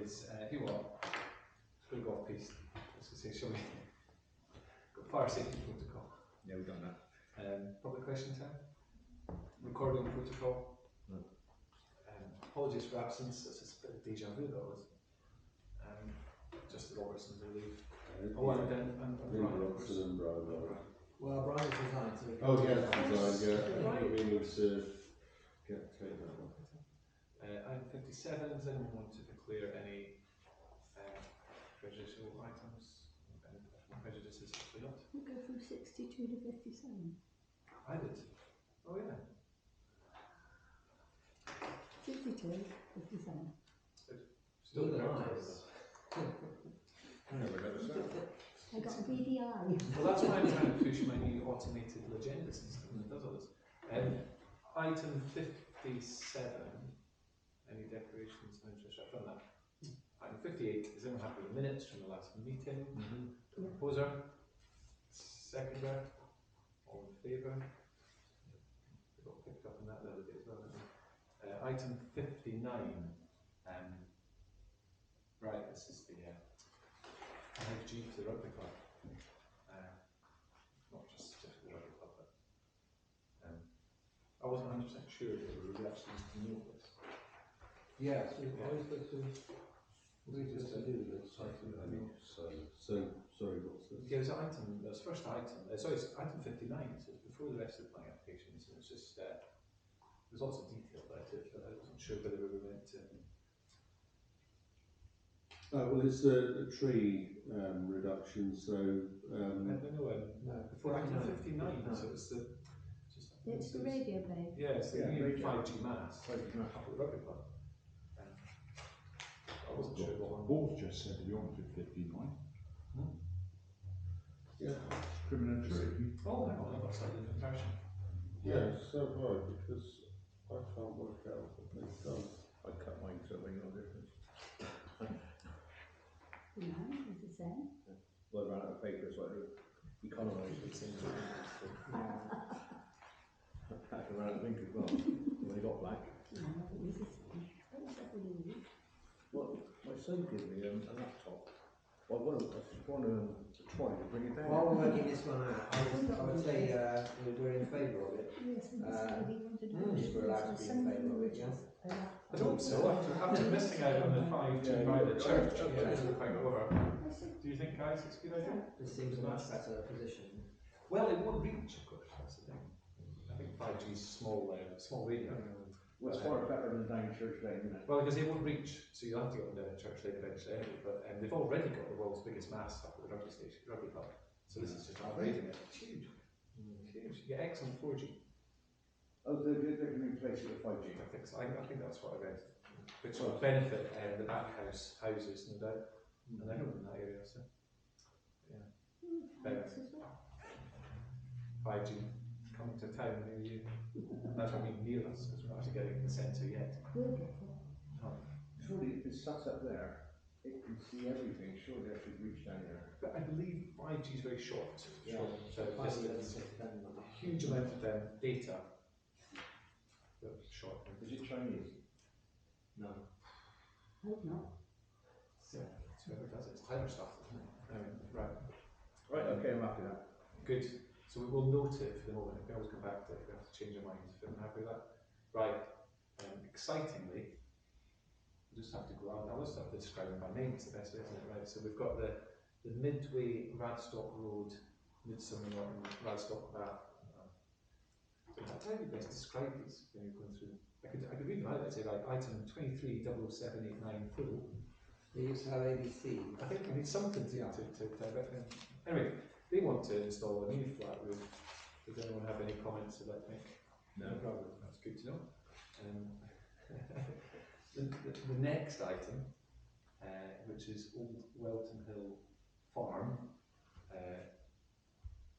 is, if you want, it's going to go off piece. I was going to say, shall we? Got fire safety protocol. Yeah, we've done that. Public question time. Recording protocol. No. Apologies for absence. This is a bit of deja vu that was. Just the Robertsons will leave. Oh, and Brian Robertson and Brian. Well, Brian's resigned, so we Oh, yes, resigned, yeah. Right. We need to take that one. Item 57, does anyone want to declare any prejudicial items? Any prejudices? Actually not. We go from 62 to 57. I did. Oh, yeah. 62, 57. Still Even correct. nice. I never got this out. I got a BDI. Well, that's why I'm trying to push my new automated agenda system that does all this. Item 57. Any declarations of interest? I've done that. Item 58. Is anyone happy with the minutes from the last meeting? Yeah. Proposer? Seconder? All in favour? We got picked up on that the other day as well, didn't we? Item 59. Right, this is the 5G for the rugby club. Not just for the rugby club, but I wasn't 100% sure that we would actually know this. Yeah, so what are we supposed to do with this? Sorry, what's this? Yeah, it was item, it was the first item, sorry, it's item 59, so it's before the rest of the planning applications, and it's just, there's lots of detail about it, but I wasn't sure whether we were meant to. Well, it's the tree reduction, so. No, before item 59, so it's the. It's the radio bay. Yeah, it's the new 5G mass. 5G mass. Up at the rugby club. I wasn't sure what one. Both just said we wanted 59. Yeah. Criminal tree. Oh, hang on, I've got a slightly different version. Yeah, so right, because I can't work out what they've done. I cut mine so it made no difference. No, it's the same. Well, I ran out of paper, so I economised it. I can run out of ink as well. When I got black. No, it was the same. What was that with you? Well, my son gave me a laptop. Well, I was going to try to bring it down. While we're working this one out, I would say we're in favour of it. Yes, and that's what he wanted to do. If we're allowed to be in favour of it, yes. I hope so, after missing out on the 5G by the church, do you think, guys, it's a good idea? This seems a much better position. Well, it won't reach, of course, that's the thing. I think 5G is small radio. Well, it's far better than down Church Lane, isn't it? Well, because it won't reach, so you'll have to go down to Church Lane eventually anyway, but they've already got the world's biggest mast up at the rugby club, so this is just upgrading it. It's huge. Huge. You get excellent 4G. Oh, they're going to replace it with 5G. I think so. I think that's what I read. Which will benefit the back houses, no doubt. And I know in that area, so yeah. Thanks as well. 5G coming to town near you. That's what I mean, near us, because we're not actually getting in the centre yet. We'll get it. Oh. Surely if it's sat up there, it can see everything. Surely I should reach down there. But I believe 5G is very short. Yeah. So distance, huge amount of data. But short. Is it Chinese? No. Hope not. Yeah, it's whoever does it. It's clever stuff, isn't it? Right. Right, okay, I'm happy with that. Good. So we will note it for the moment. We can always come back to it if we have to change our minds. If I'm happy with that. Right. Excitingly, we just have to go out. I'll just have to describe them by name. It's the best way, isn't it? Right. So we've got the Midway Radstock Road, Midsomer, Norton, Radstock Bath. How do you best describe these when you're going through? I could read them out. I'd say like item 23-789 full. We used to have ABC. I think we need something to direct them. Anyway, they want to install a new flat roof. Does anyone have any comments they'd like to make? No problem. That's good to know. The next item, which is Old Welton Hill Farm,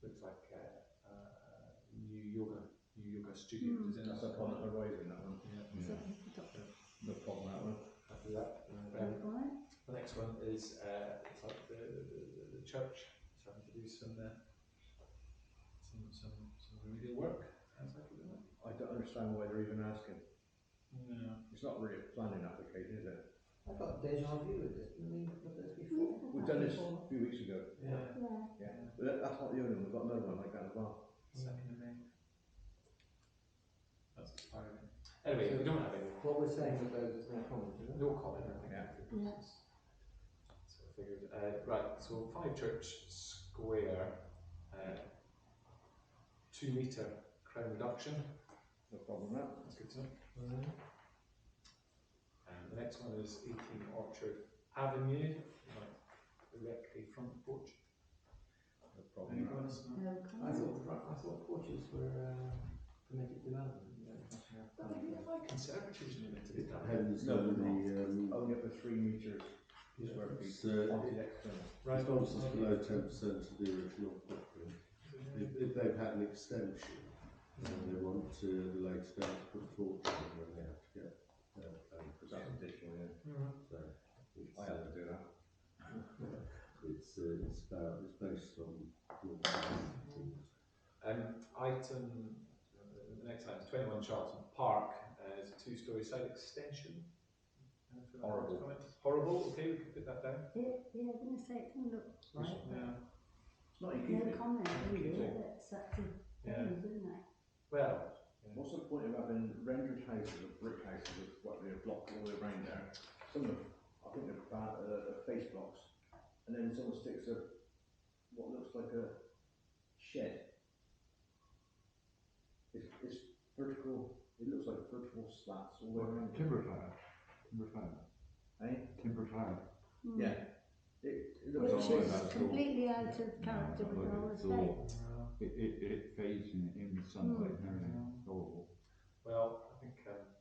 looks like new yoga studio. That's up on the horizon, that one. Yeah. So I put up No problem with that one. After that, right. the next one is it's like the church is having to do some remedial work. Sounds like it, doesn't it? I don't understand why they're even asking. No. It's not really a planning application, is it? I got deja vu with this. Didn't we look at this before? We've done this a few weeks ago. Yeah. Yeah. But that's not the only one. We've got another one like that as well. 2nd of May. That's expiring. Anyway, we don't have any. What we're saying with those is no comment, isn't it? No comment, I think. Yeah. So I figured. Right, so 5 Church Square, 2 metre crown reduction. No problem with that. That's good to know. And the next one is 18 Orchard Avenue. Right, erect a front porch. No problem Any with that. comments? No I comment. thought porches were permitted development. That would be like conservatives in it to be done. Depends No, on we're the, only up to 3 metres square feet. it's, On the external. Right. responses below 10% of the original property. If they've had an extension, and they want to, the later going to put forward, then they have to get planning Because that's additional, yeah. So it's, I had to do that. it's based on your things. Item, the next item, 21 Charlton Park, is a 2-storey side extension. Horrible. Horrible, okay, we can put that down. Yeah, I'm going to say it doesn't look right. Yeah. It's not in No keeping. comment really, keeping. that's up to Yeah. them, isn't it? Well, What's the point of having rendered houses or brick houses with what they're blocked all the way around there? Some of them, I think they're face blocks, and then someone sticks what looks like a shed. It's vertical. It looks like vertical slats all the way around. Timber tile. Timber tile. Eh? Timber tile. Mm. Yeah. It looks Which like is completely out of character with the whole estate. It fades in the sunlight and everything. It's horrible. well, I think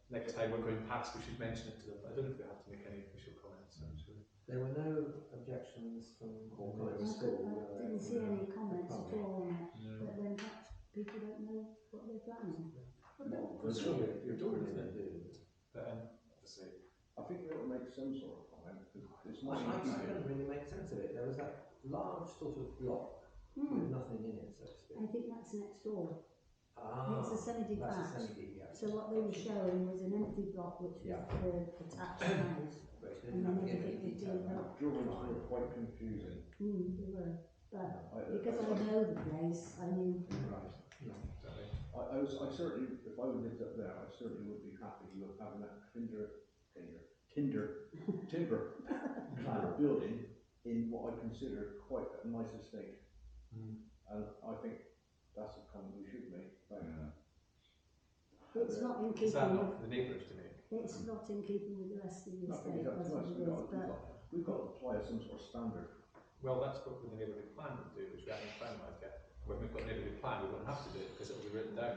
next time we're going past, we should mention it to them. But I don't know if we have to make any official comments. Actually. There were no objections from I comments at all. didn't see any comments at all on it, No. but then perhaps people don't know what they're planning. It's true, you're doing it, isn't it? But obviously, I think we ought to make some sort of comment because it's not in I keeping. couldn't really make sense of it. There was that large sort of block with Hmm. nothing in it, so to speak. I think that's next door. Ah, It's a semi-detached. That's a semi-detached. Yeah. So what they were showing was an empty block which was Yeah. the attached house. But it And didn't then give any everything was detail. built up. Drawings were quite confusing. They were. But because I I, know the place, I knew. Right. Yeah. exactly. I certainly, if I lived up there, I certainly would be happy with having that timber clad building in what I consider quite a nice estate. And I think that's a comment we should make. Yeah. It's not in Is that keeping not with. for the neighbours to make? It's not in keeping with the rest of the I think estate. it's up That's to what us. it is. But We've got to apply some sort of standard. Well, that's what the neighbourhood plan would do, which we haven't finalised yet. When we've got a neighbourhood plan, we won't have to do it because it will be written down.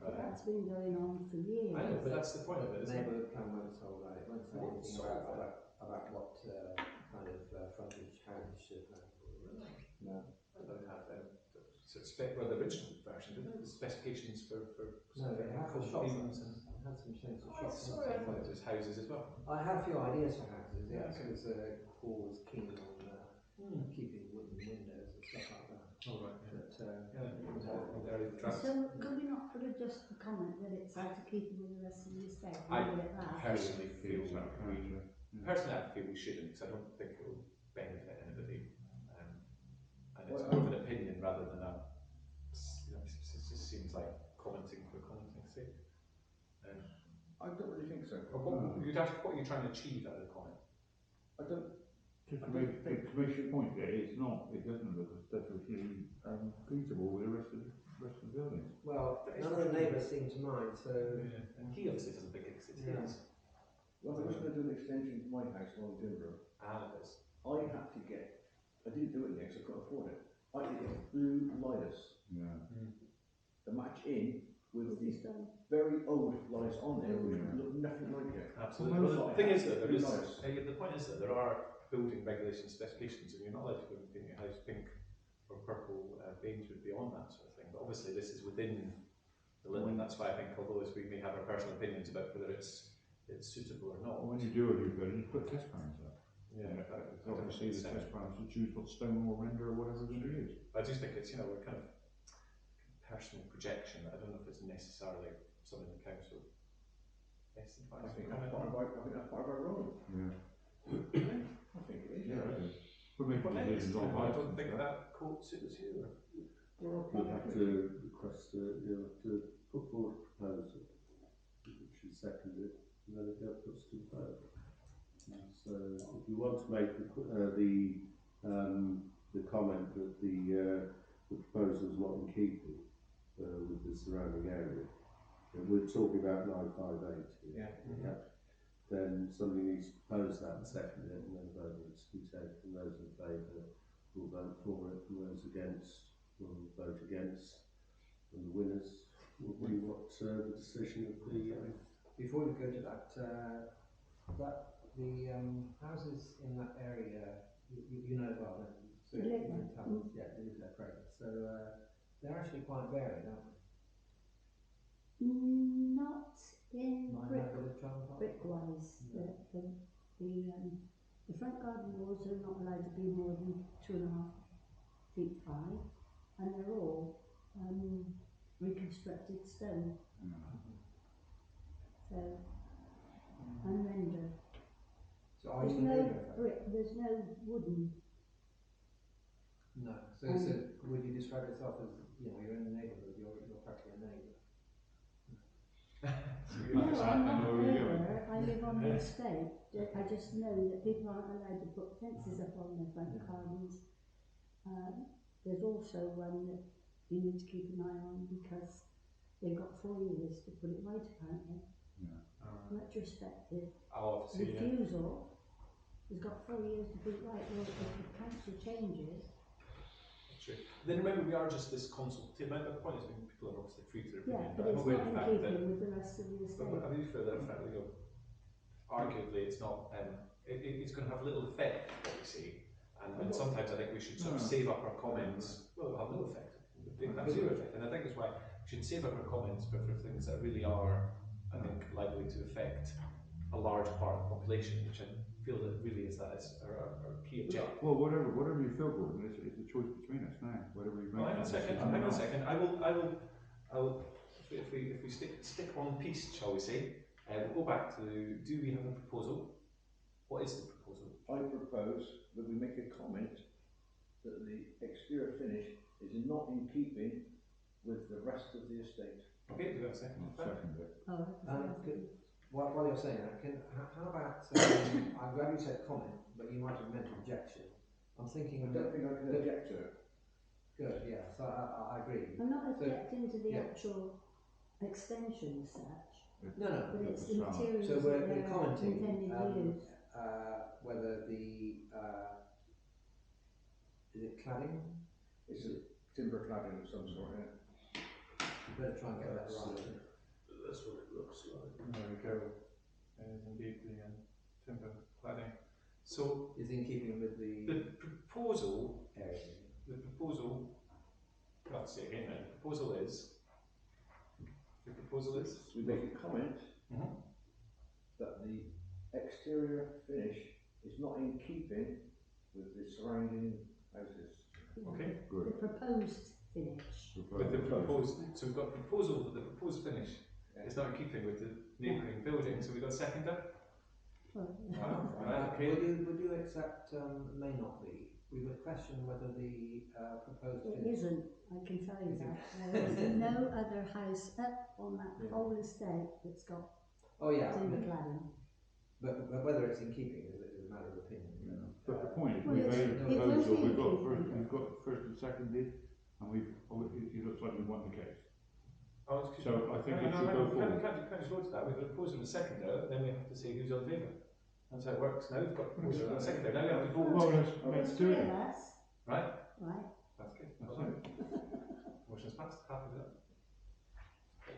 that's been going on for years. I know, but that's the point of it, The isn't it? neighbourhood plan won't solve that. It won't say Won't anything solve about what kind of frontage houses should have. No. I don't have well, the original version, didn't it? The specifications for No, it had for shops. themes and. It had some things for Oh, shops. sorry, I thought it was houses as well. I had a few ideas for houses, yeah, Okay. because Paul was keen on keeping wooden windows and stuff like that. Oh, right, yeah. But Yeah, it was all in the early drafts. So could we not put just the comment that it's out of keeping with the rest of the estate? I Leave it at that. personally feel Feels like we, we- personally I feel we shouldn't, because I don't think it will benefit anybody. And it's Well, more of an opinion rather than a, it just seems like commenting for commenting's sake. I don't really think so. You'd ask, what are you trying to achieve out of the comment? I don't. Just to make your point there, it doesn't look aesthetically feasible with the rest of the buildings. well, none of the neighbours seem to mind, so And he obviously doesn't think it's Yeah. his. Well, I was going to do an extension to my house along Timber. It is. I had to get. I didn't do it because I couldn't afford it. I had to get blue lilas Yeah. to match in with This is the done. very old lilas on there, which Yeah. look nothing like it. Absolutely. Well, Well, the thing is that there blue is, lilas. the point is that there are building regulation specifications and you're not allowed to go and paint your house pink or purple. Beige would be on that sort of thing. But obviously this is within the limit. That's why I think although as we may have our personal opinions about whether it's suitable or not. When you do a new building, you put test plans up. Yeah, It's obviously the test plans to choose what stone or render or whatever you're going to use. I just think it's, we're kind of personal projection that I don't know if it's necessarily something the council I think that's part of our role. Yeah. I think it is. Yeah, I do. We're making Well, decisions on I height don't and think stuff. that quote suits you. Well, You'll have to request, you'll have to put forward a proposal, which is seconded, and then it gets put to vote. So if you want to make the comment that the proposal is not in keeping with the surrounding area, and we're talking about 958 here, then somebody needs to propose that and second it, and then a vote needs to be taken. Those in favour will vote for it, and those against will vote against, and the winners will be what the decision of the Before we go to that, the houses in that area, you know well, don't you? So You live you can there. tell us, yeah, they live there, great. So they're actually quite varied, aren't they? Not in Mine brick, have a little charm park. brick-wise. No. The front garden walls are not allowed to be more than 2.5 feet high, and they're all reconstructed stone, so unrendered. So are There's you a no neighbour? brick, there's no wooden. No. So would you describe yourself as, you know, you're in the neighbourhood, you're practically a neighbour? No, I'm not know a where you're neighbour, I live on the estate. I just know that people aren't allowed to put fences up on their front gardens. There's also one that you need to keep an eye on because they've got 4 years to put it right apparently. Retrospective I'll have to see. refusal has got 4 years to put it right. Well, if the council changes, True. Then remember, we are just this consultative. The point is, people are obviously free to their yeah, opinion, but I'm it's aware not of in the fact that. keeping with the rest of the estate. But I do feel that fact that arguably it's not. It's going to have little effect what we see, and sometimes I think we should sort of save up our comments. Well, it'll have no effect. It'll have zero effect, and I think that's why we should save up our comments for things that really are, I think, likely to affect a large part of the population, which I feel that really is our key objective. Well, whatever you feel, Gordon, it's a choice between us now. Whatever you make. Hang on a second. Hang on a second. I will. If we stick one piece, shall we say? We'll go back to. Do we have a proposal? What is the proposal? I propose that we make a comment that the exterior finish is not in keeping with the rest of the estate. Okay, do we have a second? Second it. While you're saying that, how about, I'm glad you said comment, but you might have meant objection. I'm thinking I don't think I can object to it. Good, yeah, so I agree. I'm not objecting to the yeah. actual extension as such, No, but it's the sound. materials So that we're they're commenting intended to use. whether the, is it cladding? It's a timber cladding of some sort, yeah. You better try and get that right. That's what it looks like. There we go. Is indeed the timber cladding. So Is in keeping with the proposal. area. The proposal. I'll say again. Then the proposal is. The proposal is. We make a comment Mhm. that the exterior finish is not in keeping with the surrounding houses. Okay. The Good. proposed finish. With the proposed, so we've got proposal that the proposed finish is not in keeping with the neighbouring building. So we've got a seconder. Well, Right, okay. Would you accept may not be? We would question whether the proposed it finish. isn't, I can tell you that. There is no other house up on that Yeah. whole estate that's got Oh yeah, timber cladding. but whether it's in keeping is a matter of opinion. Yeah. But the point is, Well, we've it's- made a it proposal. won't be We've got first and seconded, and it looks like we won the case. Oh, So I think it should go forward. Can't just go to that. We've got a proposal and a seconder, then we have to say who's on favour. That's how it works. Now we've got a proposal and a seconder. Now we have to vote. Well, There's let's do three it. of us, Right? right? That's good. That's Well it. done. Motion's passed. Happy with that.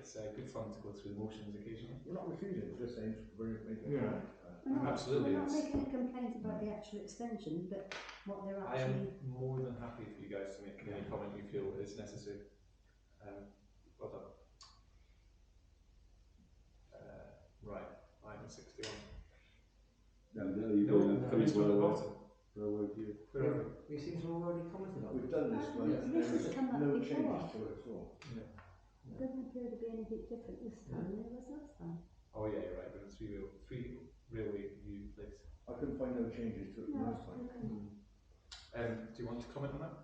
It's good fun to go through the motions occasionally. We're not refusing, we're just saying we're making a Yeah. comment. Absolutely, We're not it's- making a complaint about the actual extension, but what they're I actually. am more than happy for you guys to make any comment you feel is necessary. Well done. Right, item 61. No, you're No, doing no, pretty it's from the well. bottom. Well, won't you? Where are we? We seem to have already commented on it. We've done this one, This and has there's come up no before. changes to it at all. Doesn't appear to be anything different this time than it was last time. Oh yeah, you're right. We're in three railway view place. I couldn't find no changes to it from No, last time. Do you want to comment on that?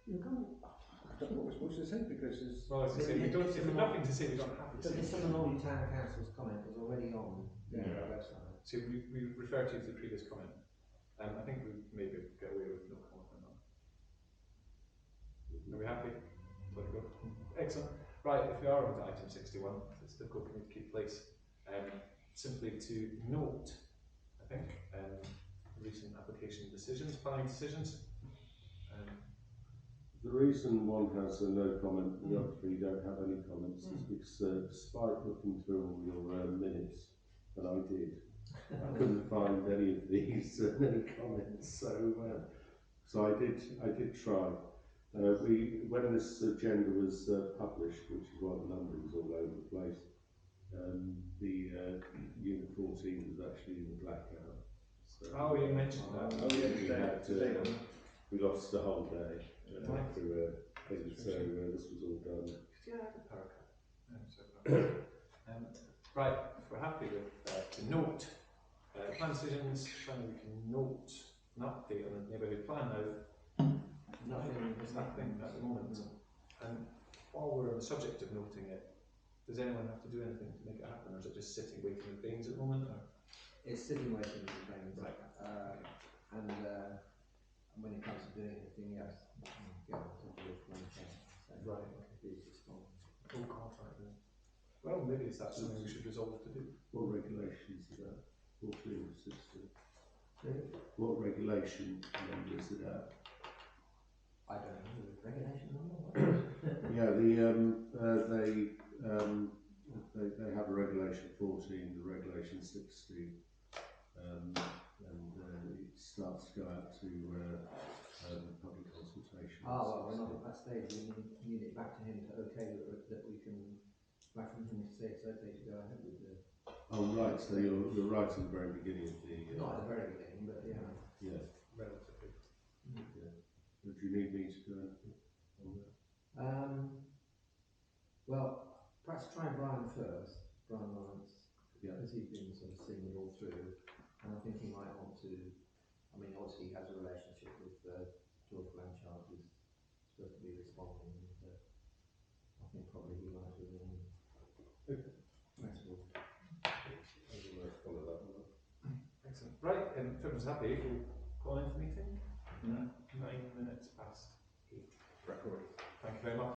You're coming. I don't know what we're supposed to say because there's. Well, as I say, we don't, if there's nothing to say, we don't have to So say. the Summer Norton Town Council's comment is already on their Yeah. website. So we refer to the previous comment. I think we maybe get away with no comment on that. Are we happy? Let it go. Excellent. Right, if we are on to item 61, it's difficult for me to keep place. Simply to note, I think, recent application decisions, planning decisions. The reason one has a no comment and the other three don't have any comments is because despite looking through all your minutes, and I did, I couldn't find any of these any comments. So I did try. When this agenda was published, which is why the numbering is all over the place, the unit 14 was actually in the blackout. So Oh, you mentioned that. Oh yeah, today. we lost the whole day Right. through things. So this was all done. Yeah, the power cut. Right, if we're happy with to note plan decisions, finally we can note an update on the neighbourhood plan now. There's nothing at the moment. And while we're on the subject of noting it, does anyone have to do anything to make it happen, or is it just sitting waiting in veins at the moment? Or? It's sitting waiting in the veins. Right. And when it comes to doing anything, yes, get on top of it when it can. So Right. please respond. Oh God, right then. Well, maybe it's that something we should resolve to do. What regulations are that? 14 or 16? Really? What regulation number is it at? I don't know the regulation number. Yeah, they have a regulation 14, the regulation 16, and it starts to go out to public consultation. Well, we're not at that stage. We need it back to him to okay that we can back from him to say it's okay to go ahead with the. Oh right, so you're right at the very beginning of the. Not at the very beginning, but yeah. Yeah. Relatively. Yeah. Would you need me to do anything on that? Well, perhaps try Brian first, Brian Lawrence, Yeah. because he's been sort of seeing it all through, and I think he might want to. I mean, obviously he has a relationship with George Blanchard, who's supposed to be responding. And, I think probably he might do it. Flexible. Follow that one up. Excellent. Right, and if everyone's happy, we'll call into the meeting. 9 minutes past 8. Record. Thank you very much.